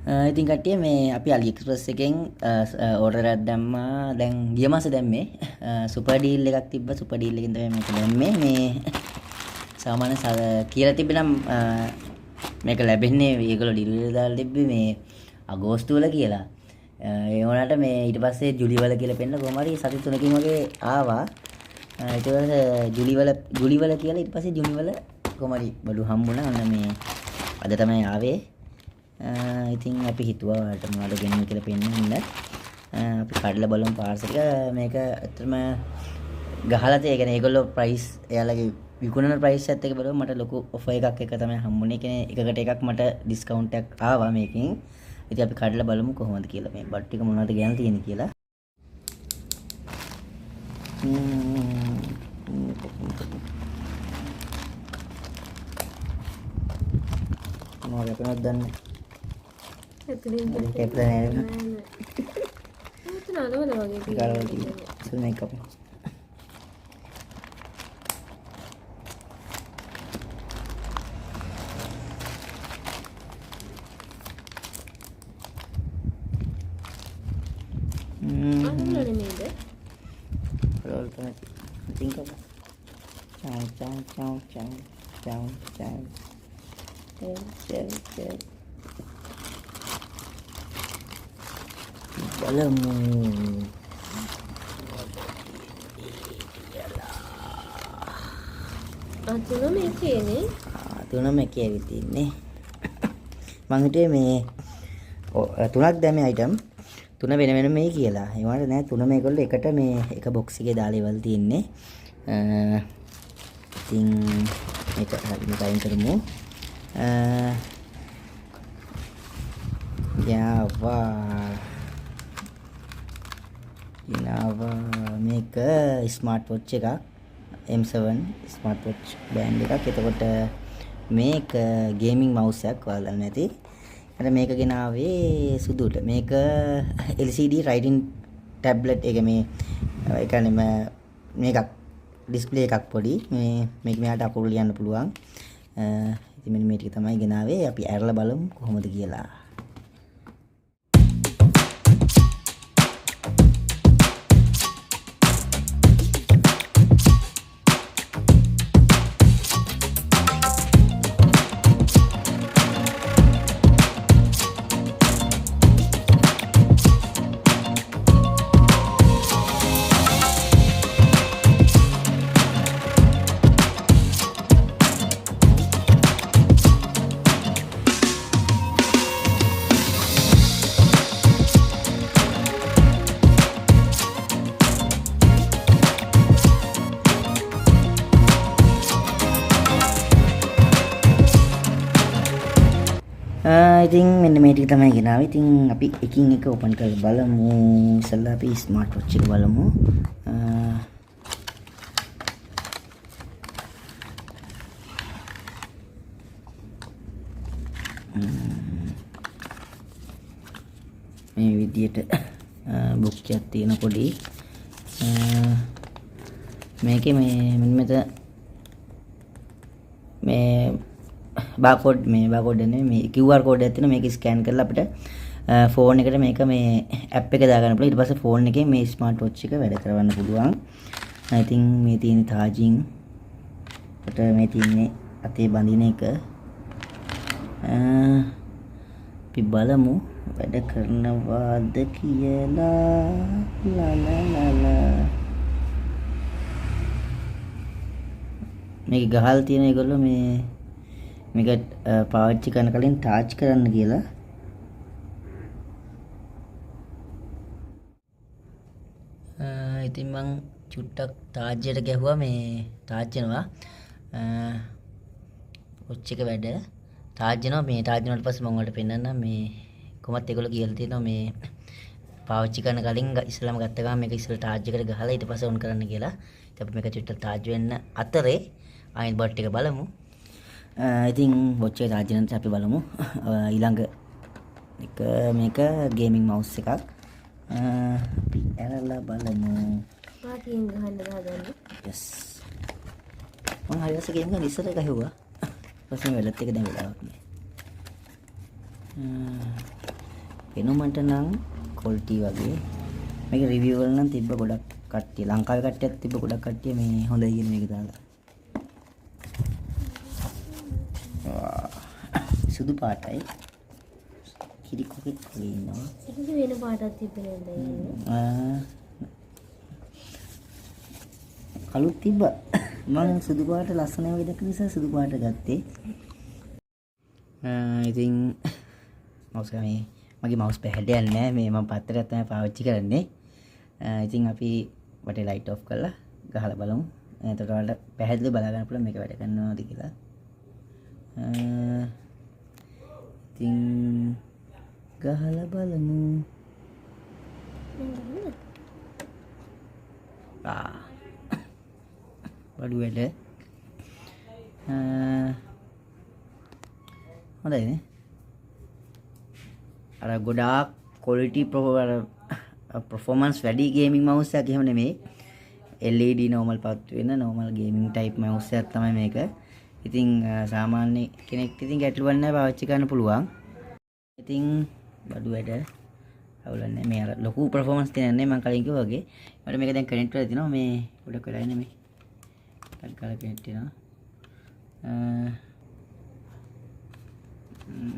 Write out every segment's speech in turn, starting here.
ඉතින් කට්ටිය මේ අපි Aliexpress එකෙන් ඕඩර් එකක් දැම්මා. දැන් ගිය මාසේ දැම්මේ සුපර් ඩීල් එකක් තිබ්බා. සුපර් ඩීල් එකෙන් තමයි මේක දැම්මේ. මේ සාමාන්‍ය කියලා තිබෙනම් මේක ලැබෙන්නේ ඒගොල්ලෝ ඩිලිවරි දාලා තිබ්බේ මේ අගෝස්තු වල කියලා. ඒ වුණාට මේ ඊට පස්සේ ජුලි වල කියලා පෙන්න කොහොම හරි සති 3කින් වගේ ආවා. ඊට පස්සේ ජුලි වල කියලා ඊට පස්සේ ජුනි වල කොහොම හරි බඩු හම්බුණා. අන්න මේ අද තමයි ආවේ. ඉතින් අපි හිතුවා ඔයාලට මොනවද ගෙන්නේ කියලා පෙන්නන්න. අපි කඩලා බලමු පාර්සල් එක. මේක ඇත්තටම ගහලා තියෙ. ඒ කියන්නේ ඒගොල්ලෝ ප්‍රයිස් එයාලගේ විකුණන ප්‍රයිස් එකත් එක්ක බලුවම මට ලොකු ඔෆර් එකක් එක තමයි හම්බුනේ. ඒ කියන්නේ එකකට එකක් මට ඩිස්කවුන්ට් එකක් ආවා මේකෙන්. ඉතින් අපි කඩලා බලමු කොහොමද කියලා මේ බට් ටික මොනවද ගන්න තියෙන්නේ කියලා. මොනවද අපිනවත් දන්නේ. එතන නෑ වගේ මේක අපේ අන්නනේ නේද? roll කරලා think about chow බලමු. අතුන මේකේනේ. තුන මේකේ ඇවිත් ඉන්නේ. මං හිතුවේ මේ තුනක් දැම්මේ item. තුන වෙන වෙන මේ කියලා. ඒ වුණාට නෑ තුන මේගොල්ලෝ එකට මේ එක box එකේ දාලා ඉවල් තින්නේ. ඉතින් මේක හරියට අයින් කරමු. මේක ස්මාර්ට් වොච් එකක්. M7 ස්මාර්ට් වොච් බෑන්ඩ් එකක්. එතකොට මේක ගේමින් මවුස් එකක් ඔයාලා නැති. අර මේක ගෙනාවේ සුදුට. මේක LCD writing tablet එක මේ ඒ කියන්නේ මේකක් ඩිස්ප්ලේ එකක් පොඩි. මේක මෙයාට අකුරු ලියන්න පුළුවන්. ඉතින් මෙන්න මේ ටික තමයි ගෙනාවේ. අපි ඇරලා බලමු කොහොමද කියලා. ඉතින් මෙන්න මේ ටික තමයි ගෙනාවේ. ඉතින් අපි එකින් එක ඕපන් කරලා බලමු. ඉස්සෙල්ලා අපි ස්මාර්ට් වොච් එක බලමු. මේ විදියට බුක් එකක් තියෙන පොඩි. මේකේ මෙන්න මෙතන මේ barcode නෙමෙයි මේ QR code එකක් තියෙනවා. මේක ස්කෑන් කරලා අපිට ෆෝන් එකට මේක මේ ඇප් එක දාගන්න පුළුවන්. ඊට පස්සේ ෆෝන් එකේ මේ ස්මාර්ට් වොච් එක වැඩ කරවන්න පුළුවන්. I think මේ තියෙන charging කොට මේ තියෙන්නේ අතේ බඳින එක. අපි බලමු වැඩ කරනවාද කියලා. මේක ගහලා තියෙන ඒගොල්ලෝ මේක පාවිච්චි කරන කලින් ටාච් කරන්න කියලා. ඉතින් මං චුට්ටක් ටාජ්ජයට ගැහුවා. මේ ටාච් වෙනවා. වොච් එක වැඩ ටාච් වෙනවා. මේ ටාච් වුණාට පස්සේ මම ඔයාලට පෙන්නන්නම් මේ කොහොමද ඒගොල්ලෝ කියලා තියෙනවා මේ පාවිච්චි කරන කලින් ඉස්සෙල්ලාම ගත්ත ගමන් මේක ඉස්සෙල්ලා ටාච් එකට ගහලා ඊට පස්සේ ඔන් කරන්න කියලා. ඉතින් අපි මේක චුට්ටක් ටාච් වෙන්න අතරේ ආයෙත් බට් එක බලමු. ඉතින් වොච් එක charge වෙනත් අපි බලමු. ඊළඟ එක මේක ගේමින් මවුස් එකක්. අපි ඇරලා බලමු. පාටියෙන් ගහන්න දාගන්න. yes. මම හරියට ගේම් ගන්න ඉස්සර ගහුවා. ඊපස්සේ වෙලත් එක දැන් වෙලාවක් නෑ. පෙනුමට නම් quality වගේ. මේක review වල නම් තිබ්බ ගොඩක් කට්ටිය ලංකාවේ කට්ටියත් තිබ්බ ගොඩක් කට්ටිය මේ හොඳයි කියන මේක දාලා. සුදු පාටයි. කිරි කොකෙත් වගේ ඉන්නවා. ඒක වෙන පාටක් තිබෙන්නේ නැහැ. කළුත් තිබ්බා. මම සුදු පාට ලස්සනයි වගේ දැක්ක නිසා සුදු පාට ගත්තේ. ඉතින් මවුස් එක මේ මගේ මවුස් පැහැඩයක් නෑ මේ මම පත්තරයක් තමයි පාවිච්චි කරන්නේ. ඉතින් අපි වටේ ලයිට් ඔෆ් කරලා ගහලා බලමු. එතකොට ඔයාලට පැහැදිලිව බලා ගන්න පුළුවන් මේක වැඩ කරනවද කියලා. ඉතින් ගහලා බලමු. බඩු වැඩ. හොඳයිනේ. අර ගොඩාක් quality performance වැඩි gaming mouse එකක් එහෙම නෙමෙයි. LED normal පත් වෙන normal gaming type mouse එකක් තමයි මේක. ඉතින් සාමාන්‍ය කෙනෙක්ට ඉතින් ගැටලුවක් නැහැ පාවිච්චි කරන්න පුළුවන්. ඉතින් බඩු වැඩ අවුලන්නේ මේ අර ලොකු performance තියෙනන්නේ මම කලින් කිව්වා වගේ. මට මේක දැන් කනෙක්ට් වෙලා තිනවා මේ ගොඩක් වෙලා ඉන්නේ මේ. ටක් ගාලා කනෙක්ට් වෙනවා.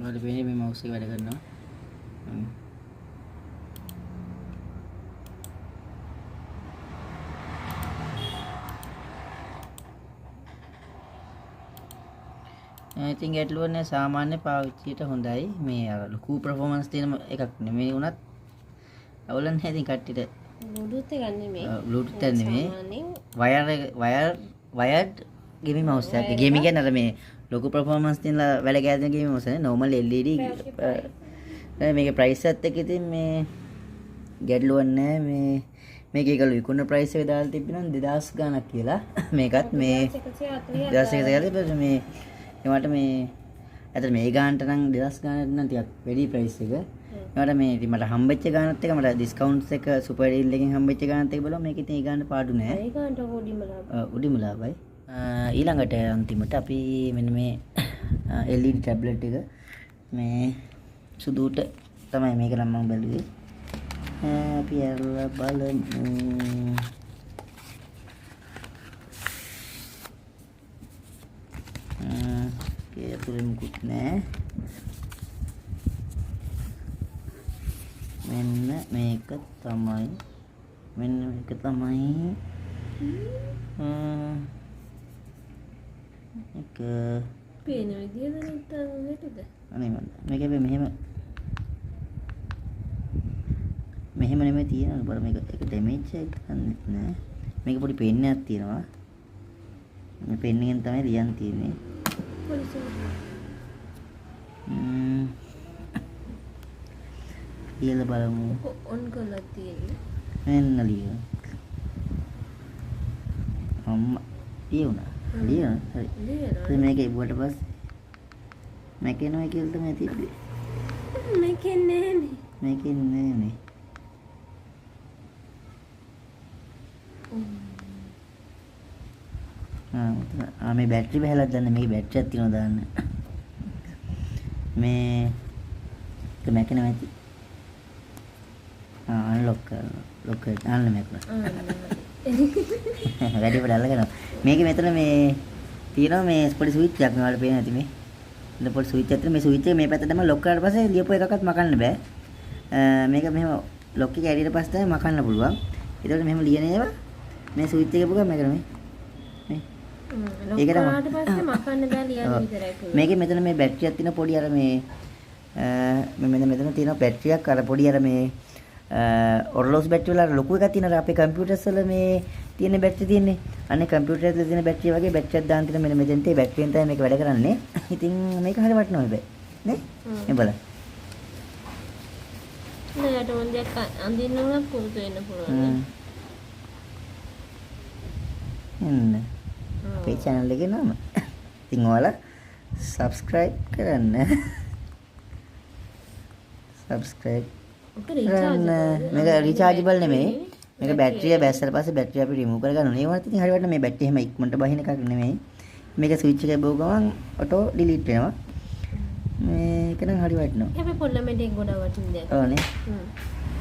වල වෙන්නේ මේ mouse එක වැඩ කරනවා. ඉතින් ගැටලුවක් නැහැ සාමාන්‍ය පාවිච්චියට හොඳයි මේ අර ලොකු performance තියෙන එකක් නෙමෙයි උනත් අවුලක් නැහැ ඉතින් කට්ටියට බ්ලූටූත් එකක් නෙමෙයි බ්ලූටූත් එක නෙමෙයි wired gaming mouse එකක් gaming කියන්නේ අර මේ ලොකු performance තියෙන වැඩ කරන gaming mouse නේ normal LED මේකේ price එකත් එක්ක ඉතින් මේ ගැටලුවක් නැහැ මේ මේකේ ඒකල විකුණන price එක දාලා තිබ්බනම් 2000 ගාණක් කියලා මේකත් මේ 2140 මේ ඒවට මේ ඇත්තට මේ ගානට නම් 2000 ගානට නම් ටිකක් වැඩි ප්‍රයිස් එක. ඒවට මේ ඉතින් මට හම්බෙච්ච ගානත් එක මට ඩිස්කවුන්ට්ස් එක සුපර් ඩීල් එකෙන් හම්බෙච්ච ගානත් එක බලුවා මේක ඉතින් ඒ ගානට පාඩු නෑ. ඒ ගානට උඩිම ලාභයි. ඊළඟට අන්තිමට අපි මෙන්න මේ LED ටැබ්ලට් එක මේ සුදුට තමයි මේක නම් මම බැලුවේ. අපි අරලා බලමු. ඇතුලේ මුකුත් නෑ. මෙන්න මේක තමයි. එක පේන විදියද නැත්නම් නේද? අනේ මම මේක මෙහෙම නෙමෙයි තියෙනවා. බල මේක එක ඩැමේජ් එකක් ගන්නෙත් නෑ. මේක පොඩි පෙන් එකක් තියෙනවා. මේ පෙන් එකෙන් තමයි ලියන් තියෙන්නේ. කියලා බලමු. ඔන් කරලා තියෙන්නේ. මෙන්න ලියන. අම්මා ලියුණා. ලියන. හරි. ලියනවා. මේක ඉබුවට පස්සේ මේකේනෝ කියලා තමයි තිබ්බේ. මේකේ නෑනේ. මේ බැටරි බහලා දාන්න මේකේ බැටරියක් තියෙනවා දාන්න. මේ මේක නැති. අන්ලොක් කරනවා. ලොක් කරලා අන්න මේක. වැඩි පොඩ අල්ලගෙන. මේකේ මෙතන මේ තියෙනවා මේ පොඩි ස්විච් එකක් මේ වල පේන නැති මේ. ඉතින් පොඩි ස්විච් එකක් තියෙන මේ ස්විච් එක මේ පැත්තට දැම්ම ලොක් කරාට පස්සේ ලියපු එකක්වත් මකන්න බෑ. මේක මෙහෙම ලොක් එක ඇරියට පස්සේ තමයි මකන්න පුළුවන්. ඒකට මෙහෙම ලියන ඒවා මේ ස්විච් එකේ පුගා මේක නෙමෙයි. ඒකට පස්සේ මකන්න බෑ ලියන්න විතරයි පුළුවන්. මේකේ මෙතන මේ බැටරියක් තියෙන පොඩි අර මේ මෙතන තියෙන බැටරියක් අර පොඩි අර මේ ඔරලෝස් බැටරි වල ලොකු එකක් තියෙනවා අපේ කම්පියුටර්ස් වල මේ තියෙන බැටරි තියෙන්නේ. අනේ කම්පියුටර් එකේ තියෙන බැටරිය වගේ බැටරියක් දාන්න තියෙන මෙන්න මෙතෙන්ට ඒ බැටරියෙන් තමයි මේක වැඩ කරන්නේ. ඉතින් මේක හරිය වටිනවා හැබැයි. නේ? මේ බලන්න. නේද මොන් දෙයක් අඳින්න උනත් පුරුදු වෙන්න පුළුවන්. එන්න. අපේ channel එකේ නම. ඉතින් ඔයාලා subscribe කරන්න. subscribe මේක රිචාර්ජබල් නෙමෙයි. මේක බැටරිය බැස්සලා පස්සේ බැටරිය අපි රිමූව් කරගන්න ඕනේ. ඒ වුණත් ඉතින් හරියට මේ බැටරිය එහෙම ඉක්මනට බහින එකක් නෙමෙයි. මේක ස්විච් එක බෝ ගමන් ඔටෝ ඩිලීට් වෙනවා. මේක නම් හරි වටිනවා. හැබැයි පොල්ලමෙට එක ගොඩක් වටින දෙයක්. ඕනේ.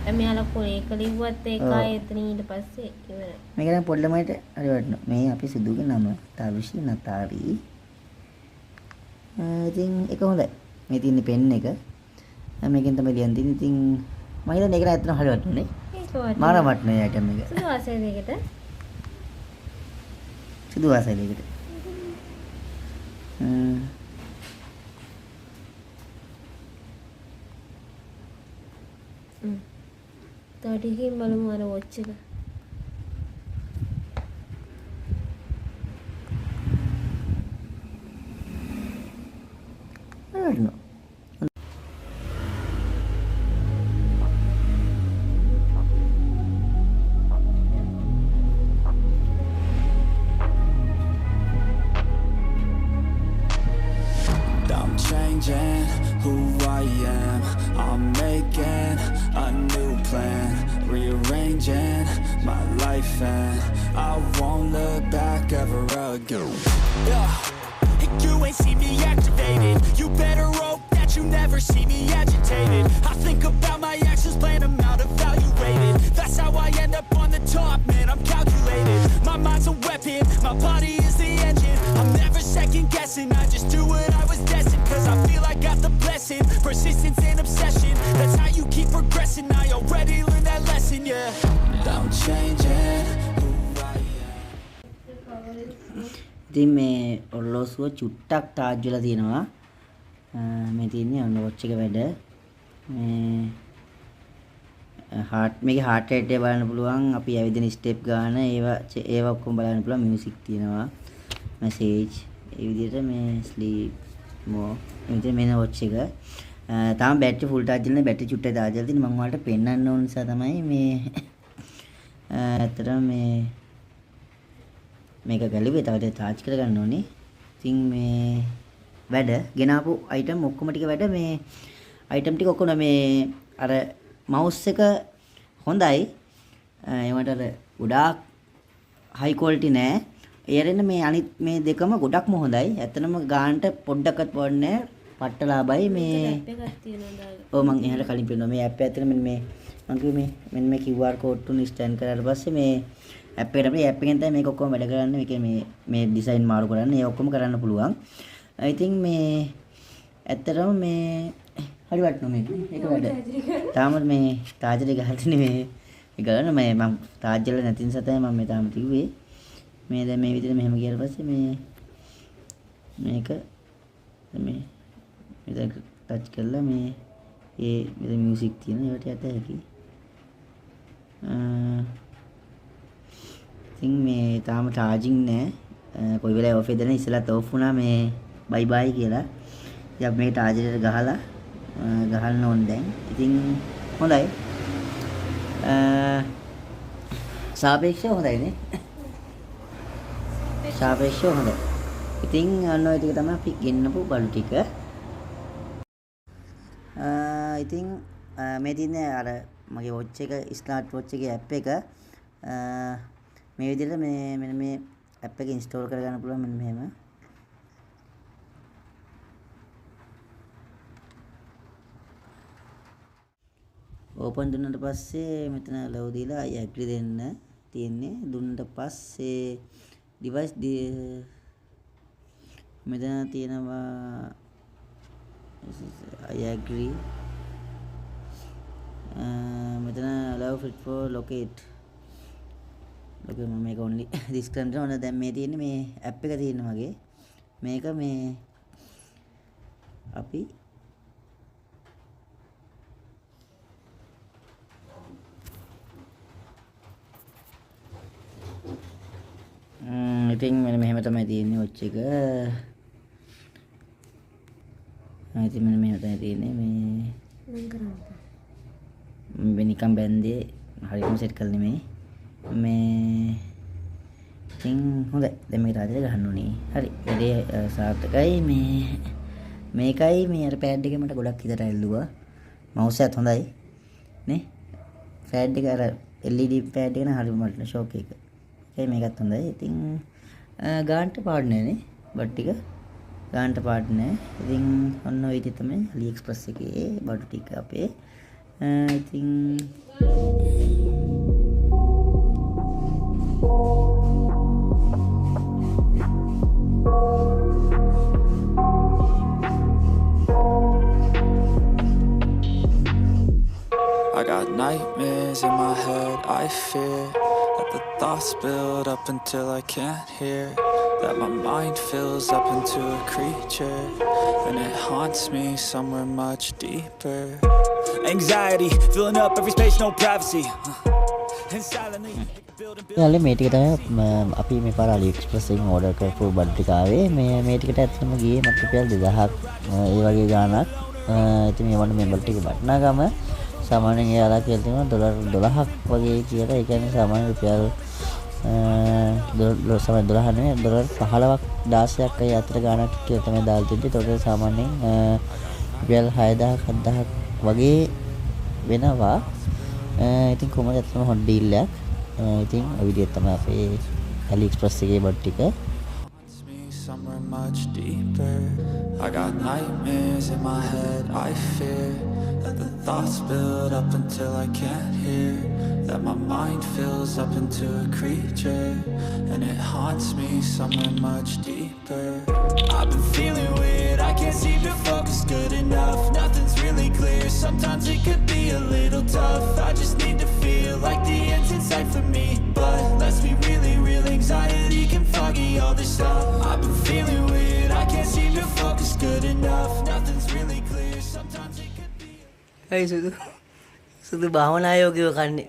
දැන් මෙයාලා කොලේක ලිව්වත් ඒකයි එතන ඊට පස්සේ ඉවරයි. මේක නම් පොල්ලමයට හරි වටිනවා. මේ අපි සිදුගේ නම තාවිෂි නතාරි. ඉතින් ඒක හොඳයි. මේ තියෙන පෙන් එක. මේකෙන් තමයි ලියන් තියෙන්නේ. ඉතින් මම හිතන්නේ ඒක ඇත්තටම හරි වටිනවා නේ. ඒක වටිනවා. මාරම වටිනවා මේ අයිටම් එක. සුදු ආසය දෙකට. සුදු ආසය දෙකට. තව ටිකකින් බලමු අර වොච් එක. වටිනවා. I'm changing who I am. I'm making a new plan, rearranging my life, and I won't look back ever again. Yeah. You ain't see me activated. You better hope that you never see me agitated. I think about my actions, plan them out, evaluated. That's how I end up on the top, man. I'm calculated. My mind's a weapon, my body is the engine. I'm never second guessing. I just do what I was destined, cause I feel I got the blessing. Persistence and obsession, that's how you keep progressing. I already learned that lesson, yeah. I'm changing who I am. ඉතින් මේ ඔරලෝසුව චුට්ටක් ටාජ් වෙලා තියෙනවා. මේ තියෙන්නේ ඔන්න watch එක වැඩ. මේ මේකේ හાર્ට් රේට් එක බලන්න පුළුවන්. අපි ඇවිදින ස්ටෙප් ගන්න ඒවා ඔක්කොම බලන්න පුළුවන්. මියුසික් තියෙනවා. මැසේජ් ඒ විදිහට මේ ස්ලීප් මෝ මේ මෙන්න වොච් එක. තාම බැටරි ෆුල් ටාජ් වෙලා බැටරි චුට්ටක් දාලා තියෙනවා. මම ඔයාලට පෙන්වන්න ඕන නිසා තමයි මේ ඇත්තටම මේක ගැලුවේ. තව චාර්ජ් කරගන්න ඕනේ. ඉතින් මේ වැඩ ගෙනාපු අයිටම් ඔක්කොම ටික වැඩ මේ අයිටම් ටික ඔක්කොම මේ අර මවුස් එක හොඳයි. ඒවට අර ගොඩාක් හයි ක්වොලිටි නෑ. ඒරෙන්න මේ අනිත් මේ දෙකම ගොඩක්ම හොඳයි. ඇත්තනම ගානට පොඩ්ඩක්වත් පොන්නේ පට්ට ලාභයි මේ ඇප් එකක් තියෙනවා දාලා. ඔව් මම එහාට කලින් පෙන්නනවා මේ ඇප් එක ඇතුලේ මෙන්න මේ මම කිව්වේ මෙන්න මේ QR කෝඩ් තුන ස්කෑන් කරාට පස්සේ මේ ඇප් එකට මේ ඇප් එකෙන් තමයි මේක ඔක්කොම වැඩ කරන්නේ. මේකේ මේ ඩිසයින් මාරු කරන්න ඒ ඔක්කොම කරන්න පුළුවන්. I think මේ ඇත්තටම මේ හරි වටිනවා මේක. ඒක වැඩ. තාම මේ තාජරේ ගහලා තියෙන්නේ මේ ගලන මම තාජ්ජල නැති නිසා තමයි මම මේ තාම කිව්වේ. මේ දැන් මේ විදිහට මෙහෙම ගියාට පස්සේ මේක මේ මෙතන ටච් කරලා මේ මෙතන මියුසික් තියෙන ඒවට යත හැකි. ඉතින් මේ තාම charging නෑ. කොයි වෙලාවෙ ඔෆ් වෙදෙන ඉස්සෙල්ලත් ඔෆ් වුණා මේ බයි බයි කියලා. ඉතින් මේ charger ගහලා ගහන්න ඕන දැන්. ඉතින් හොඳයි. සාපේක්ෂව හොඳයි නේ. සාපේක්ෂව හොඳයි. ඉතින් අන්න ඔය ටික තමයි අපි ගෙන්නපු බලු ටික. ඉතින් මේ තියෙන්නේ අර මගේ වොච් එක ස්මාර්ට් වොච් එකේ ඇප් එක මේ විදිහට මෙන්න මේ ඇප් එක ඉන්ස්ටෝල් කරගන්න පුළුවන් මෙන්න මෙහෙම. ඕපන් දුන්නාට පස්සේ මෙතන ලව් දීලා I agree දෙන්න තියෙන්නේ. දුන්නාට පස්සේ device මෙතන තියෙනවා I agree. මෙතන allow fit for locate. Okay මම මේක only this කරන්න ඕන. දැන් මේ තියෙන්නේ මේ app එක තියෙන වගේ. මේක මේ අපි ඉතින් මෙහෙම තමයි තියෙන්නේ වොච් එක. ඉතින් මෙහෙම තමයි තියෙන්නේ මේ නිකන් බැන්දේ හරියටම සෙට් කරලා නෙමෙයි. මේ ඉතින් හොඳයි. දැන් මේක තාජරේ ගහන්න ඕනේ. හරි. වැඩේ සාර්ථකයි. මේකයි මේ අර පෑඩ් එකේ මට ගොඩක් හිතට ඇල්ලුවා. මවුස් එකත් හොඳයි. නේ? පෑඩ් එක අර LED පෑඩ් එක න හරියම වටින ෂෝක් එක. ඒකයි මේකත් හොඳයි. ඉතින් ගාන්ට පාඩු නෑනේ බට් ටික. ගානට පාට නැහැ. ඉතින් ඔන්න ඔය විදිහ තමයි AliExpress එකේ බඩු ටික අපේ. ඉතින් I got nightmares in my head, I fear that the thoughts build up until I can't hear, that my mind fills up into a creature and it haunts me somewhere much deeper. Anxiety filling up every space, no privacy, and silently යාළුවෝ මේ ටික තමයි අපි මේ පාර AliExpress එකෙන් order කරපු බඩු ටික ආවේ. මේ ටිකට ඇත්තටම ගියේ මට රුපියල් 2000ක් ඒ වගේ ගාණක්. ඉතින් මේ වුණ මේ බඩු ටික වටිනාකම සාමාන්‍යයෙන් එයාලා කියලා තියෙනවා ඩොලර් 12ක් වගේ කියලා. ඒ කියන්නේ සාමාන්‍ය රුපියල් සාමාන්‍ය 12 නෙවෙයි ඩොලර් 15ක් 16ක් අය අතර ගාණක් කියලා තමයි දාලා තිබ්බේ. ඒකට සාමාන්‍යයෙන් රුපියල් 6000ක් 7000ක් වගේ වෙනවා. ඉතින් කොහොමද ඇත්තටම හොඳ ඩීල් එකක්. ඉතින් ඔය විදිහට තමයි අපේ AliExpress එකේ බඩු ටික. somewhere much deeper. I got nightmares in my head, I fear that the thoughts build up until I can't hear, that my mind fills up into a creature and it haunts me somewhere much deeper. I've been feeling weird, I can't seem to focus good enough, nothing's really clear, sometimes it could be a little tough, I just need to feel like the end's in sight for me, but let's be really real, anxiety can foggy all this stuff. I've been feeling weird, I can't seem to focus good enough, nothing's really clear, sometimes it could be. Hey සුදු භාවනා යෝගිව කන්නේ.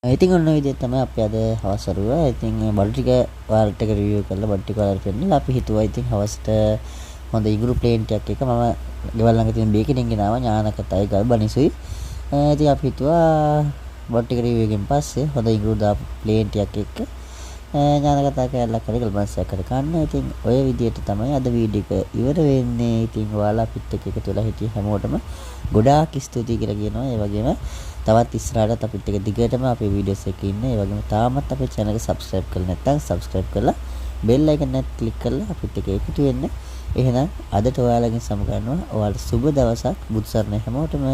ඉතින් ඔන්න ඔය විදිහට තමයි අපි අද හවස් වරුව. ඉතින් බඩු ටික ඔයාලට එක රිවිව් කරලා බඩු ටික ඔයාලට පෙන්නලා අපි හිතුවා ඉතින් හවසට හොඳ ඉඟුරු ප්ලේන් ටිකක් එක මම ගෙවල් ළඟ තියෙන බේකරියෙන් ගෙනාවා ඥානකතයි ගල්බනිසුයි. ඉතින් අපි හිතුවා බඩු ටික රිවිව් එකෙන් පස්සේ හොඳ ඉඟුරු දාපු ප්ලේන් ටිකක් එක්ක ඥානකතා කැලලක් කරේ ගල්බනිසයක් කර ගන්න. ඉතින් ඔය විදිහට තමයි අද වීඩියෝ එක ඉවර වෙන්නේ. ඉතින් ඔයාලා අපිත් එක්ක එකතු වෙලා හිටිය හැමෝටම ගොඩාක් ස්තුතියි කියලා කියනවා. ඒ වගේම තවත් ඉස්සරහට අපිත් එක්ක දිගටම අපේ වීඩියෝස් එක ඉන්න. ඒ වගේම තාමත් අපේ channel එක subscribe කරලා නැත්නම් subscribe කරලා bell icon එක click කරලා අපිත් එක්ක එකතු වෙන්න. එහෙනම් අදට ඔයාලගෙන් සමු ගන්නවා. ඔයාලට සුබ දවසක්. බුදු සරණයි හැමෝටම.